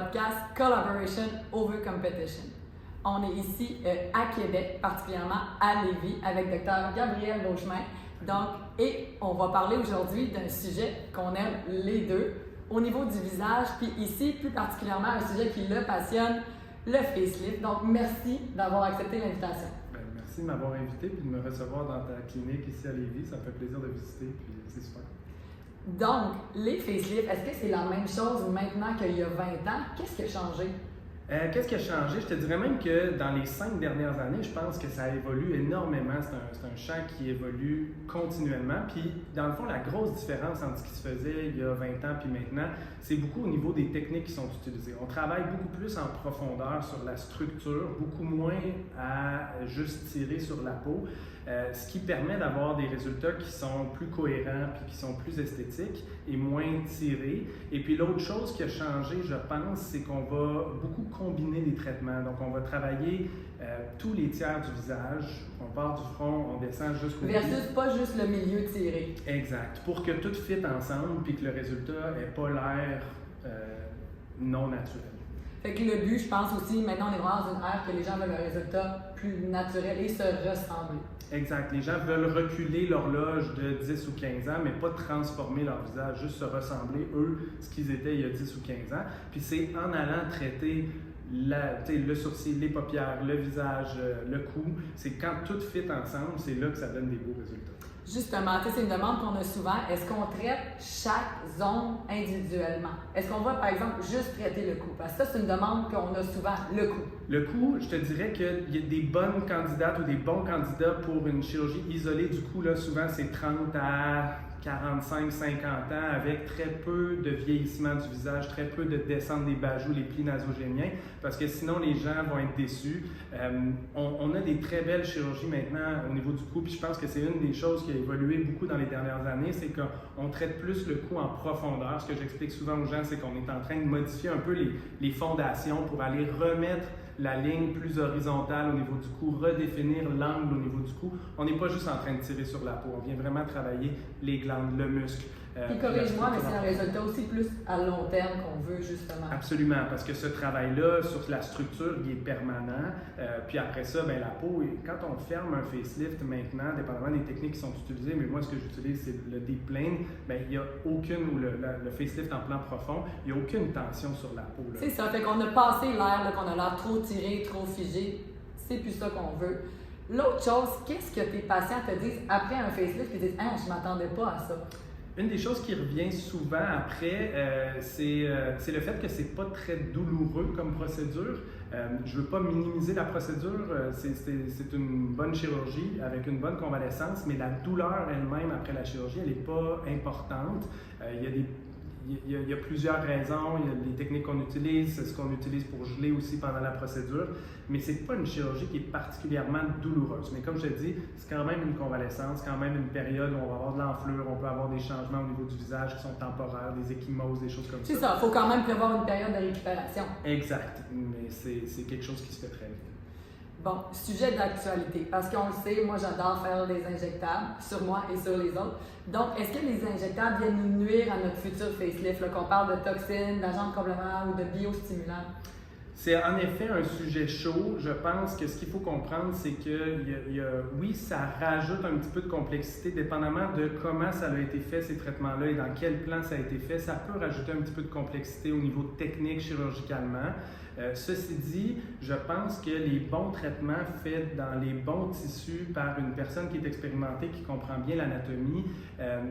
podcast Collaboration Over Competition. On est ici à Québec, particulièrement à Lévis, avec Dr. Gabriel Beauchemin. Et on va parler aujourd'hui d'un sujet qu'on aime les deux, au niveau du visage, puis ici, plus particulièrement, un sujet qui le passionne, le facelift. Donc, merci d'avoir accepté l'invitation. Merci de m'avoir invité et de me recevoir dans ta clinique ici à Lévis. Ça me fait plaisir de visiter, puis c'est super. Donc, les facelifts, est-ce que c'est la même chose maintenant qu'il y a 20 ans? Qu'est-ce qui a changé? Qu'est-ce qui a changé? Je te dirais même que dans les 5 dernières années, je pense que ça évolue énormément. C'est un champ qui évolue continuellement. Puis, dans le fond, la grosse différence entre ce qui se faisait il y a 20 ans puis maintenant, c'est beaucoup au niveau des techniques qui sont utilisées. On travaille beaucoup plus en profondeur sur la structure, beaucoup moins à juste tirer sur la peau, ce qui permet d'avoir des résultats qui sont plus cohérents puis qui sont plus esthétiques et moins tirés. Et puis, l'autre chose qui a changé, je pense, c'est qu'on va beaucoup combiner les traitements. Donc, on va travailler tous les tiers du visage. On part du front, on descend jusqu'au bout. Versus pas juste le milieu tiré. Exact. Pour que tout fit ensemble puis que le résultat n'ait pas l'air non naturel. Fait que le but, je pense aussi, maintenant, on est vraiment dans une ère que les gens veulent un résultat plus naturel et se ressembler. Exact. Les gens veulent reculer l'horloge de 10 ou 15 ans, mais pas transformer leur visage, juste se ressembler, eux, ce qu'ils étaient il y a 10 ou 15 ans. Puis c'est en allant traiter le sourcil, les paupières, le visage, le cou, c'est quand tout fit ensemble, c'est là que ça donne des beaux résultats. Justement, c'est une demande qu'on a souvent. Est-ce qu'on traite chaque zone individuellement? Est-ce qu'on va, par exemple, juste traiter le cou? Parce que ça, c'est une demande qu'on a souvent, le cou. Le cou, je te dirais qu'il y a des bonnes candidates ou des bons candidats pour une chirurgie isolée du cou. Là, souvent, c'est 30 à 45, 50 ans avec très peu de vieillissement du visage, très peu de descente des bajoux, les plis nasogéniens, parce que sinon les gens vont être déçus. On a des très belles chirurgies maintenant au niveau du cou, puis je pense que c'est une des choses qui a évolué beaucoup dans les dernières années, c'est qu'on traite plus le cou en profondeur. Ce que j'explique souvent aux gens, c'est qu'on est en train de modifier un peu les fondations pour aller remettre la ligne plus horizontale au niveau du cou, redéfinir l'angle au niveau du cou. On n'est pas juste en train de tirer sur la peau, on vient vraiment travailler les glandes, le muscle. Puis corrige-moi, mais c'est un résultat aussi plus à long terme qu'on veut justement. Absolument, parce que ce travail-là sur la structure, il est permanent. Puis après ça, la peau, quand on ferme un facelift maintenant, dépendamment des techniques qui sont utilisées, mais moi ce que j'utilise c'est le deep plane, il n'y a aucune, ou le facelift en plan profond, il n'y a aucune tension sur la peau. C'est ça, fait qu'on a passé l'air, qu'on a l'air trop tiré, trop figé. C'est plus ça qu'on veut. L'autre chose, qu'est-ce que tes patients te disent après un facelift? Ils disent « Ah, je ne m'attendais pas à ça ». Une des choses qui revient souvent après, c'est le fait que c'est pas très douloureux comme procédure. Je veux pas minimiser la procédure, c'est une bonne chirurgie avec une bonne convalescence, mais la douleur elle-même après la chirurgie, elle n'est pas importante. Il y a plusieurs raisons, il y a les techniques qu'on utilise, c'est ce qu'on utilise pour geler aussi pendant la procédure, mais c'est pas une chirurgie qui est particulièrement douloureuse. Mais comme je te dis, c'est quand même une convalescence, quand même une période où on va avoir de l'enflure, on peut avoir des changements au niveau du visage qui sont temporaires, des ecchymoses, des choses comme ça. C'est ça, il faut quand même prévoir une période de récupération. Exact, mais c'est quelque chose qui se fait très vite. Bon, sujet d'actualité, parce qu'on le sait, moi j'adore faire des injectables sur moi et sur les autres. Donc, est-ce que les injectables viennent nous nuire à notre futur facelift, qu'on parle de toxines, d'agents de compléments ou de biostimulants? C'est en effet un sujet chaud. Je pense que ce qu'il faut comprendre, c'est que oui, ça rajoute un petit peu de complexité, dépendamment de comment ça a été fait, ces traitements-là, et dans quel plan ça a été fait. Ça peut rajouter un petit peu de complexité au niveau technique chirurgicalement. Ceci dit, je pense que les bons traitements faits dans les bons tissus par une personne qui est expérimentée, qui comprend bien l'anatomie,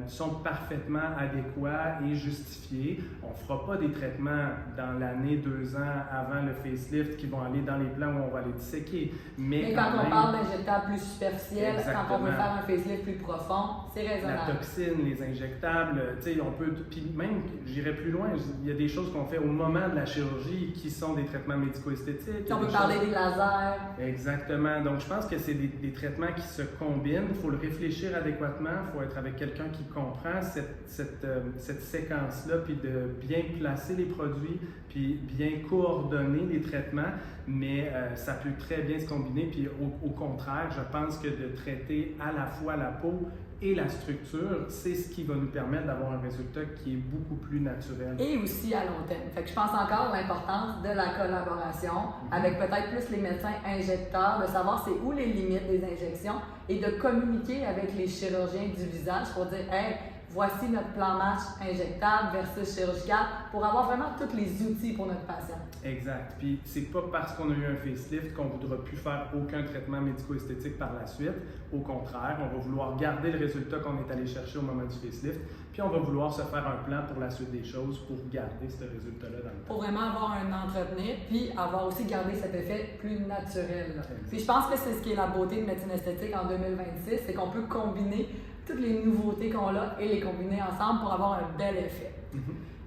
sont parfaitement adéquats et justifiés. On ne fera pas des traitements dans l'année, 2 ans avant le facelift qui vont aller dans les plans où on va les disséquer. Mais quand on parle d'injectables plus superficiels, exactement. Quand on veut faire un facelift plus profond, c'est raisonnable. La toxine, les injectables, on peut, puis même, j'irais plus loin, il y a des choses qu'on fait au moment de la chirurgie qui sont des traitements médico-esthétiques. On peut parler des lasers. Exactement. Donc, je pense que c'est des traitements qui se combinent. Il faut le réfléchir adéquatement. Il faut être avec quelqu'un qui comprend cette séquence-là, puis de bien placer les produits, puis bien coordonner les traitements. Mais ça peut très bien se combiner. Puis au contraire, je pense que de traiter à la fois la peau et la structure, c'est ce qui va nous permettre d'avoir un résultat qui est beaucoup plus naturel. Et aussi à long terme. Fait que je pense encore à l'importance de la collaboration avec peut-être plus les médecins injecteurs, de savoir c'est où les limites des injections et de communiquer avec les chirurgiens du visage pour dire « Hey, voici notre plan match injectable versus chirurgical » pour avoir vraiment tous les outils pour notre patient. Exact. Puis c'est pas parce qu'on a eu un facelift qu'on voudra plus faire aucun traitement médico-esthétique par la suite. Au contraire, on va vouloir garder le résultat qu'on est allé chercher au moment du facelift, puis on va vouloir se faire un plan pour la suite des choses pour garder ce résultat-là dans le temps. Pour vraiment avoir un entretenir, puis avoir aussi gardé cet effet plus naturel. Puis je pense que c'est ce qui est la beauté de médecine esthétique en 2026, c'est qu'on peut combiner toutes les nouveautés qu'on a et les combiner ensemble pour avoir un bel effet.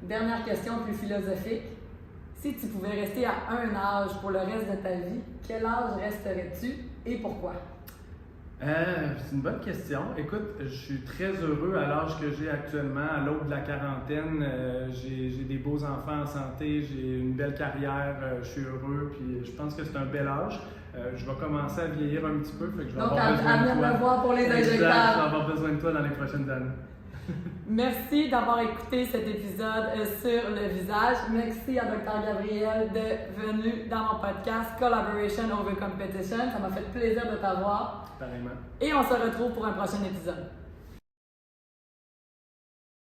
Dernière question plus philosophique. Si tu pouvais rester à un âge pour le reste de ta vie, quel âge resterais-tu et pourquoi? C'est une bonne question. Écoute, je suis très heureux à l'âge que j'ai actuellement, à l'aube de la quarantaine. J'ai des beaux enfants en santé, j'ai une belle carrière, je suis heureux, puis je pense que c'est un bel âge. Je vais commencer à vieillir un petit peu, fait que je vais avoir besoin de toi. Donc, à me voir pour les injectables. Je vais avoir besoin de toi dans les prochaines années. Merci d'avoir écouté cet épisode sur le visage. Merci à Dr. Gabriel d'être venu dans mon podcast Collaboration Over Competition. Ça m'a fait plaisir de t'avoir. Pareillement. Et on se retrouve pour un prochain épisode.